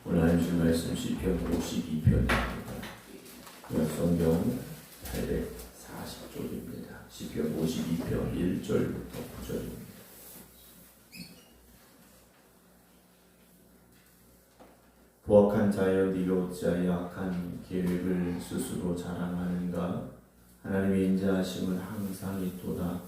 오늘 하나님 주신 말씀 시편 52편입니다. 성경 840쪽입니다. 시편 52편 1절부터 9절입니다. 부악한 자여 네가 어찌하여 악한 계획을 스스로 자랑하는가? 하나님의 인자하심은 항상 있도다.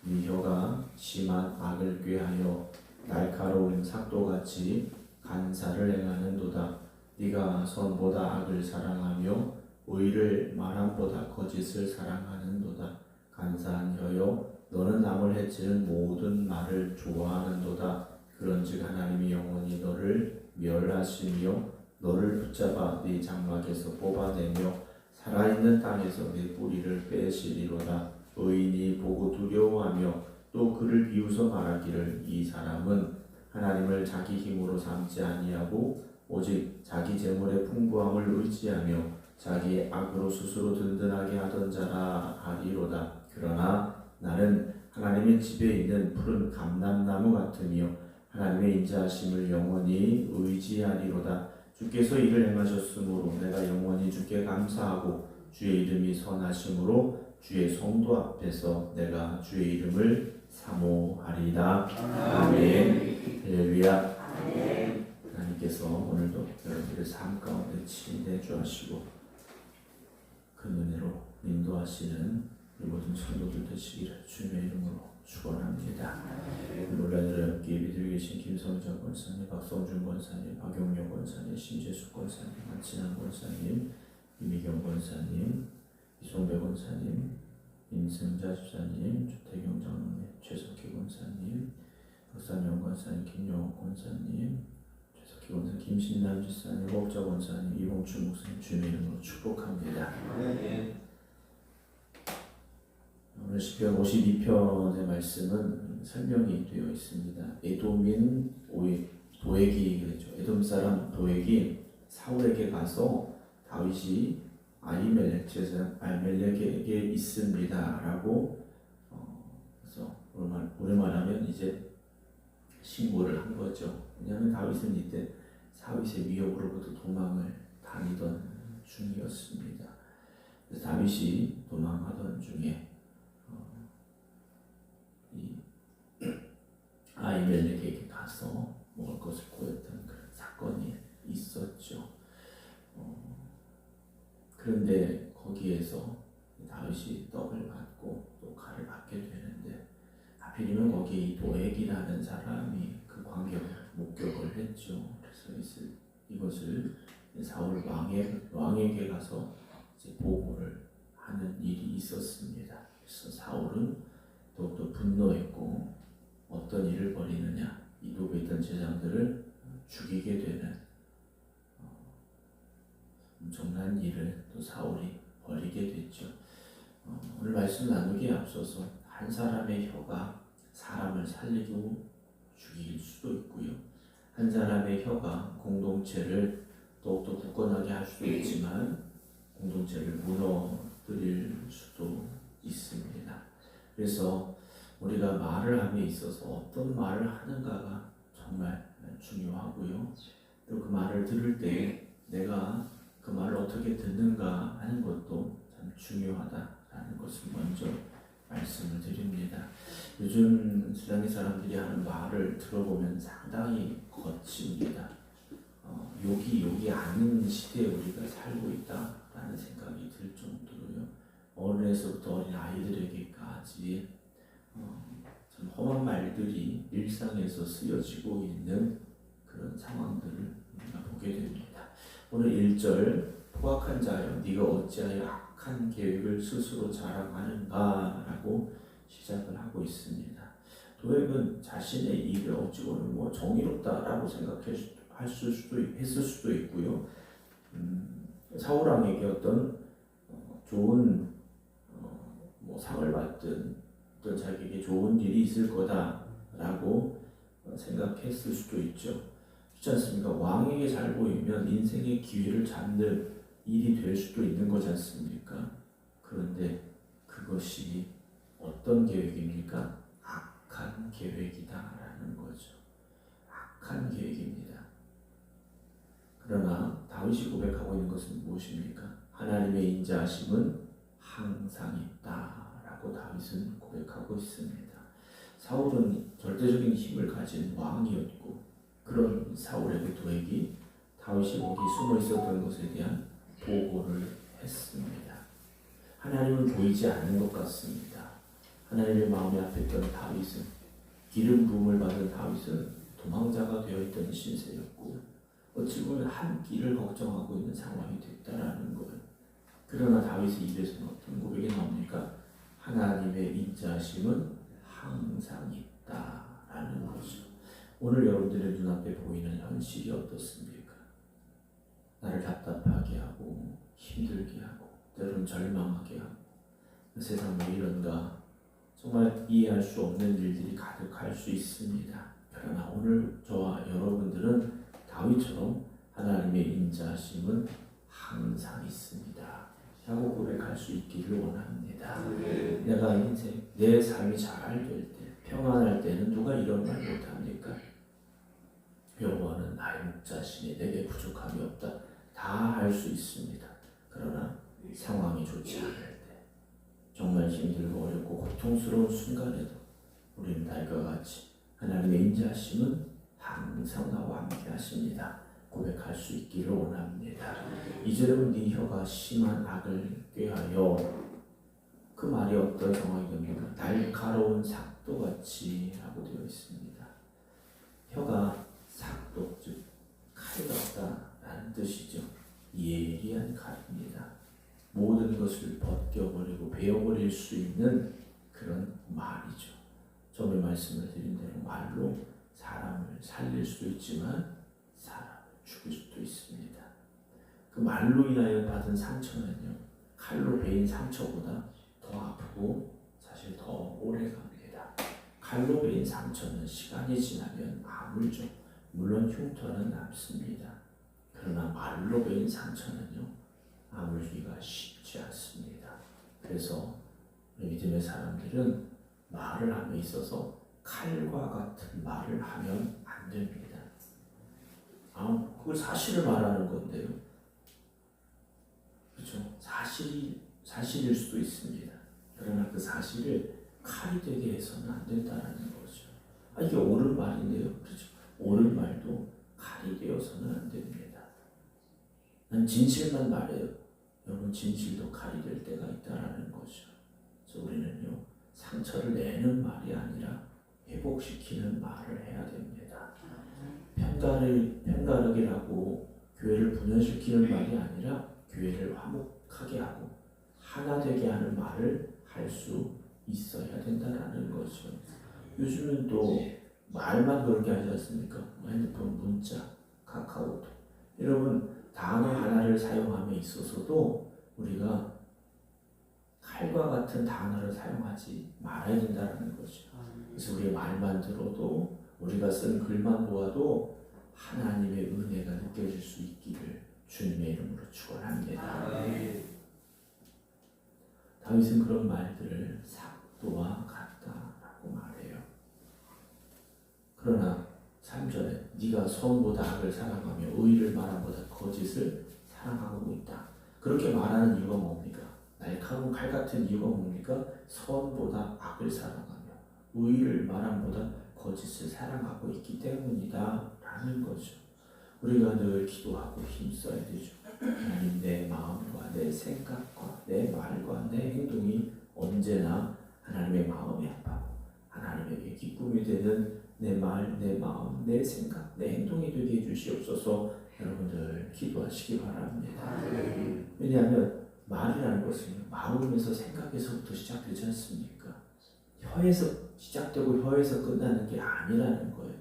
네 혀가 심한 악을 꾀하여 날카로운 삭도같이 간사를 행하는도다. 네가 선보다 악을 사랑하며 의를 말함보다 거짓을 사랑하는도다. 간사한 혀여 너는 남을 해치는 모든 말을 좋아하는도다. 그런즉 하나님이 영원히 너를 멸하시며 너를 붙잡아 네 장막에서 뽑아내며 살아있는 땅에서 네 뿌리를 빼시리로다. 의인이 보고 두려워하며 또 그를 비웃어 말하기를 이 사람은 하나님을 자기 힘으로 삼지 아니하고 오직 자기 재물의 풍부함을 의지하며 자기의 악으로 스스로 든든하게 하던 자라 하리로다. 그러나 나는 하나님의 집에 있는 푸른 감람나무 같으며 하나님의 인자하심을 영원히 의지하리로다. 주께서 이를 행하셨으므로 내가 영원히 주께 감사하고 주의 이름이 선하심으로 주의 성도 앞에서 내가 주의 이름을 사모하리다. 아멘. 할렐루야. 하나님께서 오늘도 여러분들의 삶 가운데 친히 주하시고 그 은혜로 인도하시는 모든 성도들 되시기를 주님의 이름으로 축원합니다. 놀라는 예배 드리고 계신 김성정 권사님, 박성준 권사님, 박용영 권사님, 심재숙 권사님, 안친환 권사님, 이미경 권사님, 이송배 권사님, 임승자 집사님, 주태경 장로님, 최석희 권사님, 박상영 권사님, 김용옥 권사님, 최석희 권사님, 김신남 집사님, 호흡자 권사님, 이봉춘 목사님 주님의 이름으로 축복합니다. 오늘 시편 52편의 말씀은 설명이 되어 있습니다. 에돔인 도액이 그랬죠. 에돔 사람 도액이 사울에게 가서 다윗이 아히멜렉 제사장 아히멜렉에게 있습니다라고 그래서 우리말하면 이제 신고를 한 거죠. 왜냐하면 다윗은 이때 사윗의 위협으로부터 도망을 다니던 중이었습니다. 그래서 다윗이 도망하던 중에 이 아히멜렉에게 가서 먹을 것을 구했던 그런 사건이 있었죠. 그런데 거기에서 다윗이 떡을 받고 또 칼을 받게 되는데 하필이면 거기에 이 도액이라는 사람이 그 광경을 목격을 했죠. 그래서 이것을 사울 왕에게 가서 이제 보고를 하는 일이 있었습니다. 그래서 사울은 더욱더 분노했고 어떤 일을 벌이느냐, 이도에 있던 제장들을 죽이게 되는 엄청난 일을 또 사울이 벌이게 됐죠. 오늘 말씀 나누기에 앞서서 한 사람의 혀가 사람을 살리고 죽일 수도 있고요. 한 사람의 혀가 공동체를 더욱더 굳건하게 할 수도 있지만 공동체를 무너뜨릴 수도 있습니다. 그래서 우리가 말을 함에 있어서 어떤 말을 하는가가 정말 중요하고요. 또 그 말을 들을 때 내가 그 말을 어떻게 듣는가 하는 것도 참 중요하다라는 것을 먼저 말씀을 드립니다. 요즘 세상의 사람들이 하는 말을 들어보면 상당히 거칩니다. 욕이 아닌 시대에 우리가 살고 있다라는 생각이 들 정도로요. 어른에서부터 어린 아이들에게까지 참 험한 말들이 일상에서 쓰여지고 있는 그런 상황들을 우리가 보게 됩니다. 오늘 1절 포악한 자여 네가 어찌하여 악한 계획을 스스로 자랑하는가 라고 시작을 하고 있습니다. 도액은 자신의 일을 어찌고는 정의롭다라고 생각했을 수도 있고요. 사울 왕에게 어떤 좋은 상을 받든 어떤 자기에게 좋은 일이 있을 거다라고 생각했을 수도 있죠. 그렇지 않습니까? 왕에게 잘 보이면 인생의 기회를 잡는 일이 될 수도 있는 거지 않습니까? 그런데 그것이 어떤 계획입니까? 악한 계획이다라는 거죠. 악한 계획입니다. 다윗이 고백하고 있는 것은 무엇입니까? 하나님의 인자하심은 항상 있다라고 다윗은 고백하고 있습니다. 사울은 절대적인 힘을 가진 왕이었고 그런 사울에게 도액이 다윗이 거기 숨어 있었던 것에 대한 보고를 했습니다. 하나님은 보이지 않는 것 같습니다. 하나님의 마음에 앞했던 다윗은 기름 부음을 받은 다윗은 도망자가 되어 있던 신세였고 어찌 보면 한 길을 걱정하고 있는 상황이 됐다라는 거예요. 그러나 다윗의 입에서는 어떤 고백이 나옵니까? 하나님의 인자하심은 항상 있다라는 거죠. 오늘 여러분들의 눈앞에 보이는 현실이 어떻습니까? 나를 답답하게 하고 힘들게 하고 때로는 절망하게 하고 세상 왜 이런가 정말 이해할 수 없는 일들이 가득할 수 있습니다. 그러나 오늘 저와 여러분들은 다윗처럼 하나님의 인자하심은 항상 있습니다 라고 고백할 수 있기를 원합니다. 내가 인생 내 삶이 잘 될 때 평안할 때는 누가 이런 말 못합니까? 여호와는 나의 목자시니 내게 부족함이 없다. 다 할 수 있습니다. 그러나 상황이 좋지 않을 때 정말 힘들고 어렵고 고통스러운 순간에도 우리는 날과 같이 하나님의 인자하심은 항상 나와 함께 하십니다. 고백할 수 있기를 원합니다. 이제는 네 혀가 심한 악을 꾀하여 그 말이 어떤 상황이 됩니까? 날카로운 삭도같이 라고 되어 있습니다. 혀가 삭도 즉 칼 같다라는 뜻이죠. 예리한 칼입니다. 모든 것을 벗겨버리고 베어버릴 수 있는 그런 말이죠. 처음에 말씀을 드린 대로 말로 사람을 살릴 수도 있지만 사람을 죽일 수도 있습니다. 그 말로 인하여 받은 상처는요, 칼로 베인 상처보다 더 아프고 사실 더 오래 갑니다. 칼로 베인 상처는 시간이 지나면 아물죠. 물론 흉터는 남습니다. 그러나 말로 베인 상처는요, 아물기가 쉽지 않습니다. 그래서 믿음의 사람들은 말을 함에 있어서 칼과 같은 말을 하면 안 됩니다. 그걸 사실을 말하는 건데요. 그렇죠? 사실일 수도 있습니다. 그러나 그 사실을 칼이 되게 해서는 안 된다는 거죠. 이게 옳은 말인데요. 그렇죠? 옳은 말도 칼이 되어서는 안 됩니다. 난 진실만 말해요. 여러분 진실도 칼이 될 때가 있다라는 거죠. 그래서 우리는요 상처를 내는 말이 아니라 회복시키는 말을 해야 됩니다. 편가르기라고 교회를 분열시키는 말이 아니라 교회를 화목하게 하고 하나 되게 하는 말을 할 수 있어야 된다라는 거죠. 요즘은 또 말만 그렇게 하지 않습니까? 핸드폰, 문자, 카카오톡. 여러분 단어 하나를 사용함에 있어서도 우리가 칼과 같은 단어를 사용하지 말아야 된다는 거죠. 그래서 우리의 말만 들어도 우리가 쓴 글만 보아도 하나님의 은혜가 느껴질 수 있기를 주님의 이름으로 축원합니다. 다윗은 그런 말들을 삭도와 같다라고 말해요. 그러나 3절에 네가 선보다 악을 사랑하며 의를 말함보다 거짓을 사랑하고 있다. 그렇게 말하는 이유가 뭡니까? 날카로운 칼 같은 이유가 뭡니까? 선보다 악을 사랑하며 의를 말함보다 거짓을 사랑하고 있기 때문이다 라는 거죠. 우리가 늘 기도하고 힘써야 되죠. 하나님, 내 마음과 내 생각과 내 말과 내 행동이 언제나 하나님의 마음에 합하고 하나님에게 기쁨이 되는 내 말, 내 마음, 내 생각, 내 행동이 되게 해주시옵소서. 여러분들 기도하시기 바랍니다. 왜냐하면 말이라는 것은 마음에서 생각에서부터 시작되지 않습니까? 혀에서 시작되고 혀에서 끝나는 게 아니라는 거예요.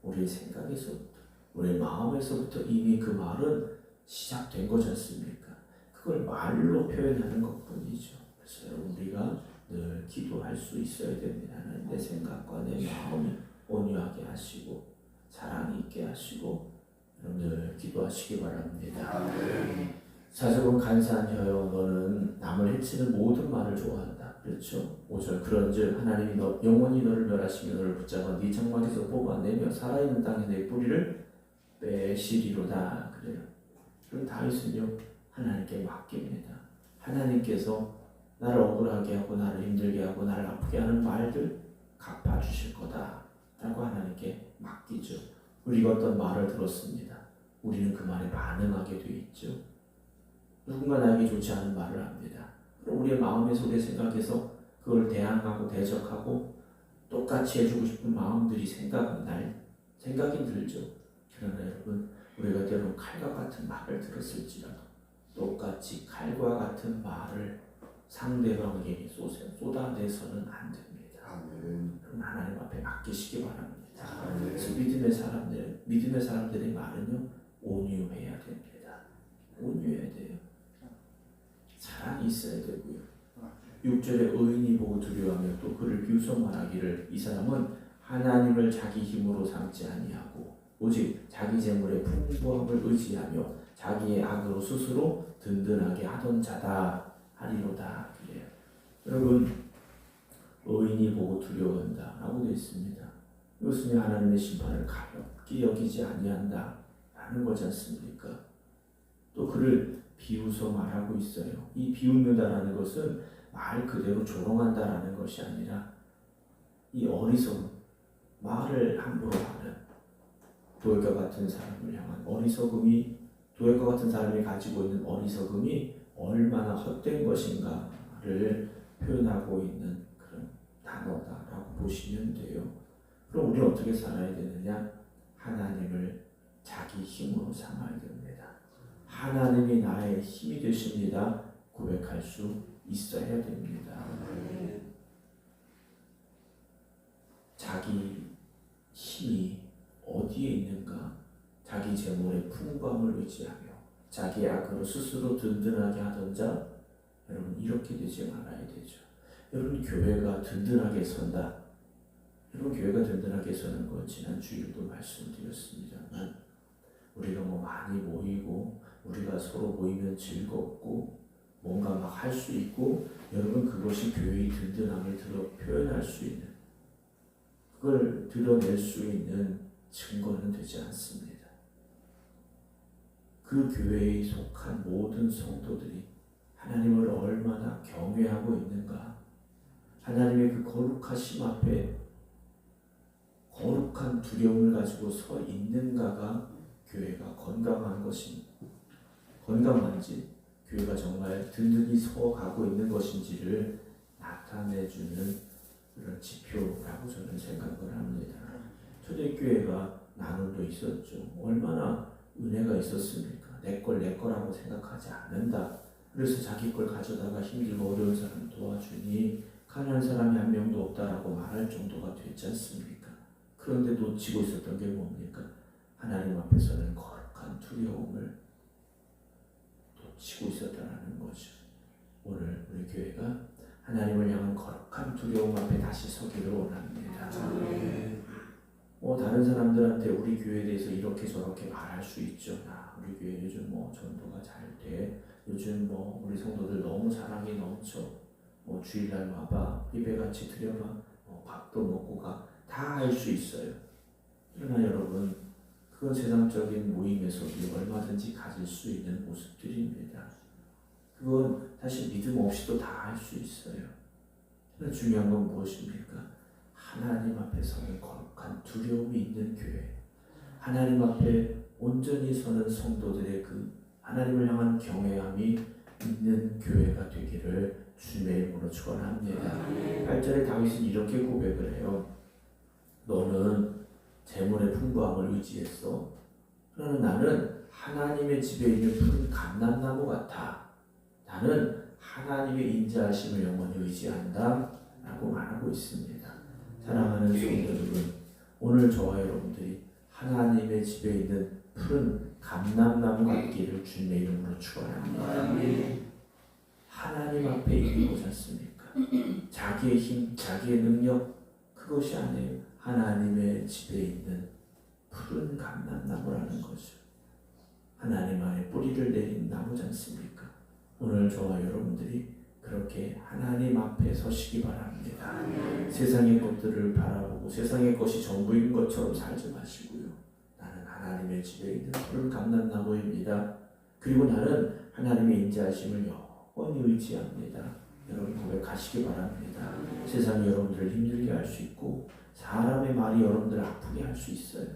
우리의 생각에서부터, 우리의 마음에서부터 이미 그 말은 시작된 거지 않습니까? 그걸 말로 표현하는 것뿐이죠. 그래서 여러분 우리가 늘 기도할 수 있어야 됩니다. 내 생각과 내 마음이 온유하게 하시고 사랑 있게 하시고 여러분들 기도하시기 바랍니다. 사적으로 간사한 혀여 너는 남을 해치는 모든 말을 좋아한다. 그렇죠? 5절 그런즉 하나님이 영원히 너를 멸하시며 너를 붙잡아 네 장막에서 뽑아내며 살아있는 땅에 내 뿌리를 빼시리로다. 그래요. 그럼 다윗은요 하나님께 맡깁니다. 하나님께서 나를 억울하게 하고 나를 힘들게 하고 나를 아프게 하는 말들 갚아주실 거다 라고 하나님께 맡기죠. 우리가 어떤 말을 들었습니다. 우리는 그 말에 반응하게 돼 있죠. 누군가 나에게 좋지 않은 말을 합니다. 그럼 우리의 마음의 속에 생각해서 그걸 대항하고 대적하고 똑같이 해주고 싶은 마음들이 생각이 들죠. 그러나 여러분 우리가 때로는 칼과 같은 말을 들었을지라도 똑같이 칼과 같은 말을 상대방에게 쏟아내서는 안 됩니다. 그럼 하나님 앞에 맡기시기 바랍니다. 그래서 믿음의 사람들의 말은요 온유해야 됩니다. 온유해야 돼요. 사랑이 있어야 되고요. 6절에 의인이 보고 두려워하며 또 그를 비웃어 말하기를 이 사람은 하나님을 자기 힘으로 삼지 아니하고 오직 자기 재물의 풍부함을 의지하며 자기의 악으로 스스로 든든하게 하던 자다 하리로다. 그래요. 여러분 의인이 보고 두려워한다 라고 되어 있습니다. 이것은 하나님의 심판을 가볍게 여기지 아니한다 라는 거지 않습니까? 또 그를 비웃어 말하고 있어요. 이 비웃는다라는 것은 말 그대로 조롱한다라는 것이 아니라 이 어리석음, 말을 함부로 하는 도액과 같은 사람을 향한 어리석음이, 도액과 같은 사람이 가지고 있는 어리석음이 얼마나 헛된 것인가를 표현하고 있는 그런 단어다라고 보시면 돼요. 그럼 우리는 어떻게 살아야 되느냐? 하나님을 자기 힘으로 삼아야 됩니다. 하나님이 나의 힘이 되십니다. 고백할 수 있어야 됩니다. 자기 힘이 어디에 있는가? 자기 재물의 풍부함을 의지하며 자기 악으로 스스로 든든하게 하던 자, 여러분 이렇게 되지 말아야 되죠. 여러분 교회가 든든하게 선다. 여러분 교회가 든든하게 서는 건 지난 주일도 말씀드렸습니다만 우리가 많이 모이고 우리가 서로 모이면 즐겁고 뭔가 막 할 수 있고 여러분 그것이 교회의 든든함을 표현할 수 있는 그걸 드러낼 수 있는 증거는 되지 않습니다. 그 교회에 속한 모든 성도들이 하나님을 얼마나 경외하고 있는가, 하나님의 그 거룩하심 앞에 거룩한 두려움을 가지고 서 있는가가 교회가 건강한지 교회가 정말 든든히 서가고 있는 것인지를 나타내주는 그런 지표라고 저는 생각을 합니다. 초대교회가 나눔도 있었죠. 얼마나 은혜가 있었습니까? 내 거라고 생각하지 않는다. 그래서 자기 걸 가져다가 힘들고 어려운 사람 도와주니 가난한 사람이 한 명도 없다라고 말할 정도가 됐지 않습니까? 그런데 놓치고 있었던 게 뭡니까? 하나님 앞에서는 거룩한 두려움을 놓치고 있었다는 거죠. 오늘 우리 교회가 하나님을 향한 거룩한 두려움 앞에 다시 서기를 원합니다. 다른 사람들한테 우리 교회에 대해서 이렇게 저렇게 말할 수 있죠. 우리 교회 요즘 전도가 잘 돼. 요즘 우리 성도들 너무 사랑이 넘쳐. 주일날 와봐. 예배같이 드려봐. 밥도 먹고 가. 다 할 수 있어요. 그러나 여러분, 그건 세상적인 모임에서도 얼마든지 가질 수 있는 모습들입니다. 그건 사실 믿음 없이도 다 할 수 있어요. 그러나 중요한 건 무엇입니까? 하나님 앞에 서는 거룩한 두려움이 있는 교회, 하나님 앞에 온전히 서는 성도들의 그 하나님을 향한 경외함이 있는 교회가 되기를 주님의 이름으로 축원합니다. 8절에 다윗은 이렇게 고백을 해요. 너는 재물의 풍부함을 의지했어. 그러나 나는 하나님의 집에 있는 푸른 감람나무 같아. 나는 하나님의 인자하심을 영원히 의지한다 라고 말하고 있습니다. 사랑하는 성도 여러분, 오늘 저와 여러분들이 하나님의 집에 있는 푸른 감람나무 같기를 주님의 이름으로 축원합니다. 하나님 앞에 있는 것이 않습니까? 자기의 힘, 자기의 능력, 그것이 아니에요. 하나님의 집에 있는 푸른 감람나무라는 거죠. 하나님 안에 뿌리를 내린 나무지 않습니까? 오늘 저와 여러분들이 그렇게 하나님 앞에 서시기 바랍니다. 세상의 것들을 바라보고 세상의 것이 전부인 것처럼 살지 마시고요. 나는 하나님의 집에 있는 푸른 감람나무입니다. 그리고 나는 하나님의 인자하심을 영원히 의지합니다. 여러분 고백하시기 바랍니다. 세상이 여러분들을 힘들게 할 수 있고 사람의 말이 여러분들을 아프게 할 수 있어요.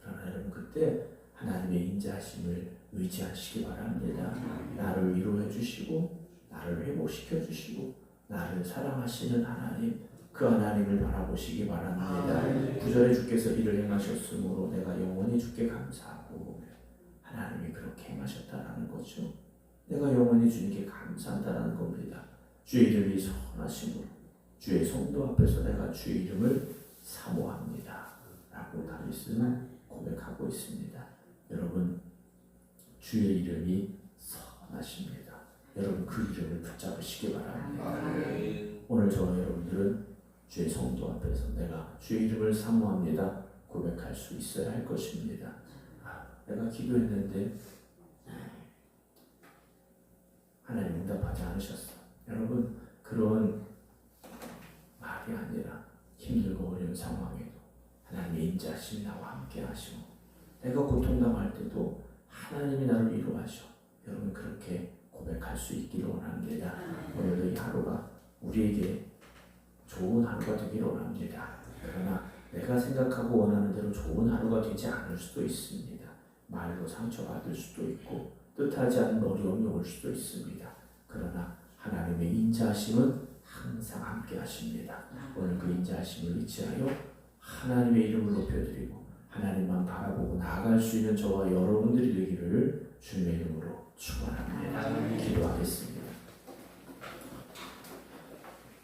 그러나 여러분 그때 하나님의 인자하심을 의지하시기 바랍니다. 나를 위로해 주시고 나를 회복시켜 주시고 나를 사랑하시는 하나님, 그 하나님을 바라보시기 바랍니다. 9절에 주께서 이를 행하셨으므로 내가 영원히 주께 감사하고, 하나님이 그렇게 행하셨다라는 거죠. 내가 영원히 주님께 감사한다라는 겁니다. 주의 이름이 선하심으로 주의 성도 앞에서 내가 주의 이름을 사모합니다 라고 다윗은 고백하고 있습니다. 여러분 주의 이름이 선하십니다. 여러분 그 이름을 붙잡으시기 바랍니다. 오늘 저와 여러분들은 주의 성도 앞에서 내가 주의 이름을 사모합니다 고백할 수 있어야 할 것입니다. 내가 기도했는데 하나님 응답하지 않으셨어. 여러분 그런 말이 아니라 힘들고 어려운 상황에도 하나님의 인자하심이 나와 함께 하시고 내가 고통당할 때도 하나님이 나를 위로하셔. 여러분 그렇게 고백할 수 있기를 원합니다. 오늘도 이 하루가 우리에게 좋은 하루가 되기를 원합니다. 그러나 내가 생각하고 원하는 대로 좋은 하루가 되지 않을 수도 있습니다. 말로 상처받을 수도 있고 뜻하지 않은 어려움이 올 수도 있습니다. 그러나 하나님의 인자하심은 항상 함께 하십니다. 오늘 그 인자하심을 의지하여 하나님의 이름을 높여드리고 하나님만 바라보고 나아갈 수 있는 저와 여러분들이 되기를 주님의 이름으로 축원합니다. 기도하겠습니다.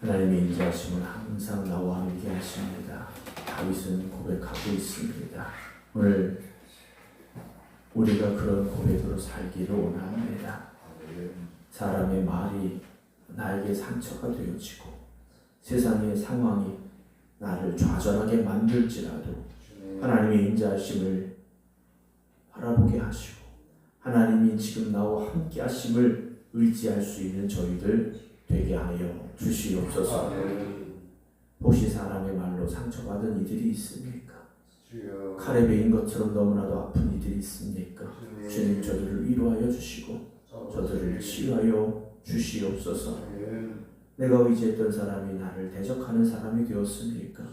하나님의 인자하심은 항상 나와 함께 하십니다. 다윗은 고백하고 있습니다. 오늘 우리가 그런 고백으로 살기를 원합니다. 사람의 말이 나에게 상처가 되어지고 세상의 상황이 나를 좌절하게 만들지라도 하나님의 인자하심을 바라보게 하시고 하나님이 지금 나와 함께 하심을 의지할 수 있는 저희들 되게 하여 주시옵소서. 혹시 사람의 말로 상처받은 이들이 있습니까? 칼에 베인 것처럼 너무나도 아픈 이들이 있습니까? 주님 저들을 위로하여 주시고 저들을 치유하여 주시옵소서. 내가 의지했던 사람이 나를 대적하는 사람이 되었습니까?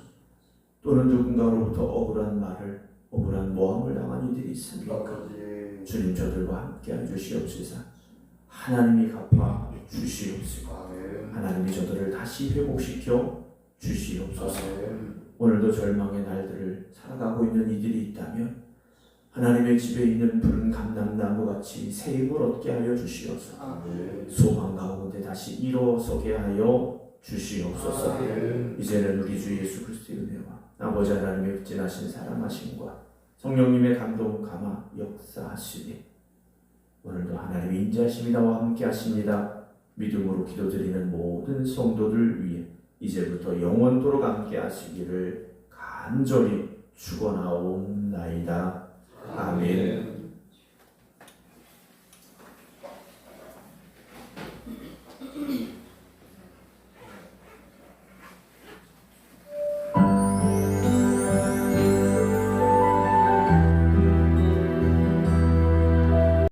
또는 누군가로부터 억울한 말을, 억울한 모함을 당한 이들이 있습니까? 주님 저들과 함께하여 주시옵소서. 하나님이 갚아 주시옵소서. 하나님이 저들을 다시 회복시켜 주시옵소서. 오늘도 절망의 날들을 살아가고 있는 이들이 있다면 하나님의 집에 있는 푸른 감람나무 같이 새 힘을 얻게 하여 주시옵소서. 소망 가운데 다시 일어서게 하여 주시옵소서. 이제는 우리 주 예수 그리스도의 은혜와 아버지 하나님의 극진하신 사랑하심과 성령님의 감동 감화 역사하시니 오늘도 하나님의 인자하심이 나와 함께 하십니다. 믿음으로 기도드리는 모든 성도들 위해 이제부터 영원토록 함께 하시기를 간절히 축원하옵나이다. 아멘.